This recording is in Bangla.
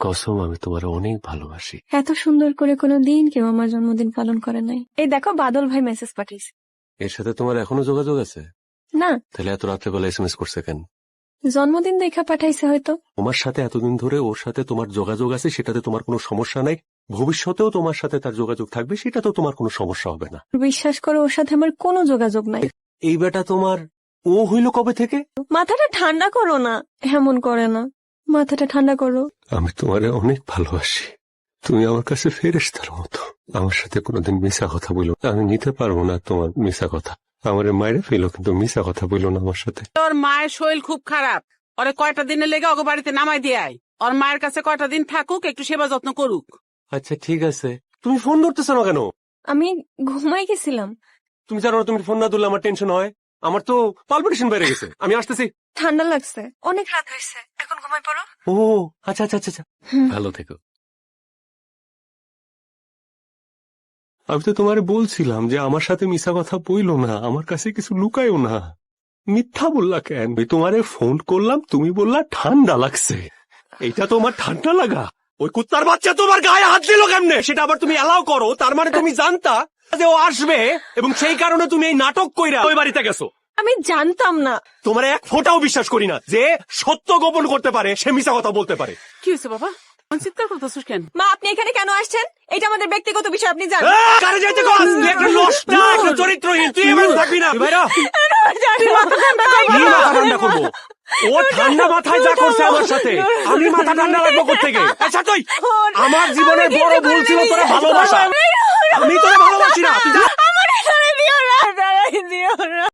কসম আমি তোমার অনেক ভালোবাসি। এত সুন্দর করে কোনো দিন কেউ আমার জন্মদিন পালন করে নাই। এই দেখো বাদল ভাই মেসেজ পাঠিয়েছে। এর সাথে তোমার এখনো যোগাযোগ আছে? না, তাহলে এত রাত্রেবেলা SMS করছে কেন? জন্মদিন দেখা পাঠাইছে হয়তো। তোমার সাথে এতদিন ধরে ওর সাথে তোমার যোগাযোগ আছে, সেটাতে তোমার কোনো সমস্যা নাই। ভবিষ্যতেও তোমার সাথে তার যোগাযোগ থাকবে, সেটা তো তোমার কোনো সমস্যা হবে না। বিশ্বাস করো, ওর সাথে আমার কোনো যোগাযোগ নাই। এই বেটা তোমার ও হইল কবে থেকে? মাথাটা ঠান্ডা করো না, এমন করে না, মাথাটা ঠান্ডা করো। আমি তোমারে অনেক ভালোবাসি, তুমি আমার কাছে ফেরেশতার মতো। আমার সাথে কোনোদিন মিশা কথা বলো, আমি নিতে পারবো না তোমার মিশা কথা। আমার মায়ের ফেলো, কিন্তু মিশা কথা বললো না আমার সাথে। তোর মায়ের শরীর খুব খারাপ, ওরে কয়টা দিনে লেগে ওকে বাড়িতে নামাই দিয়ে আয়। ওর মায়ের কাছে কয়টা দিন থাকুক, একটু সেবা যত্ন করুক। আচ্ছা ঠিক আছে, তুমি ফোন ধরতেছ না কেন? আমি ঘুমাই গেছিলাম। তুমি জানো না, তুমি ফোন না ধরলে আমার টেনশন হয়। আমার তো পালপিটেশন বেড়ে গেছে, আমি আসতেছি। ঠান্ডা লাগছে, অনেক রাত হয়েছে, এখন ঘুমাই পড়ো। ও আচ্ছা আচ্ছা আচ্ছা আচ্ছা, ভালো থেকো। আমি তো তোমারে বলছিলাম যে আমার সাথে মিশা কথা বইলো না, আমার কাছে কিছু লুকায়ও না। মিথ্যা বললা কেন? আমি তোমারে ফোন করলাম, তুমি বললা ঠান্ডা লাগছে। এইটা তোমার ঠান্ডা লাগা? ওই কুত্তার বাচ্চা তোমার গায়ে হাত দিল কেমনে? সেটা আবার তুমি এলাও করো? তার মানে তুমি জানতা যে ও আসবে, এবং সেই কারণে তুমি এই নাটক কইরা ওই বাড়িতে গেছো। আমি জানতাম না। তোমার এক ফোঁটাও বিশ্বাস করি না যে সত্য গোপন করতে পারে, সে মিশা কথা বলতে পারে। কি হয়েছে বাবা, চিৎকার করতেছিস কেন? মা, আপনি এখানে কেন আসছেন? এটা আমাদের ব্যক্তিগত বিষয়, আপনি জানেন। কারে যাইতে কস? তুই একটা নষ্টা, একটা চরিত্রহীন, তুই এমন থাকবি না। মাথা ঠান্ডা করবো? ও ঠান্ডা মাথায় যা করছে আমার সাথে, আমি মাথা ঠান্ডা রাখবো কোত্থেকে? আচ্ছা তুই, আমার জীবনের বড় ভুল ছিল তোরা ভালোবাসা। আমি তোরা ভালোবাসি না, তুই যা। আমার দিও না, দিও না।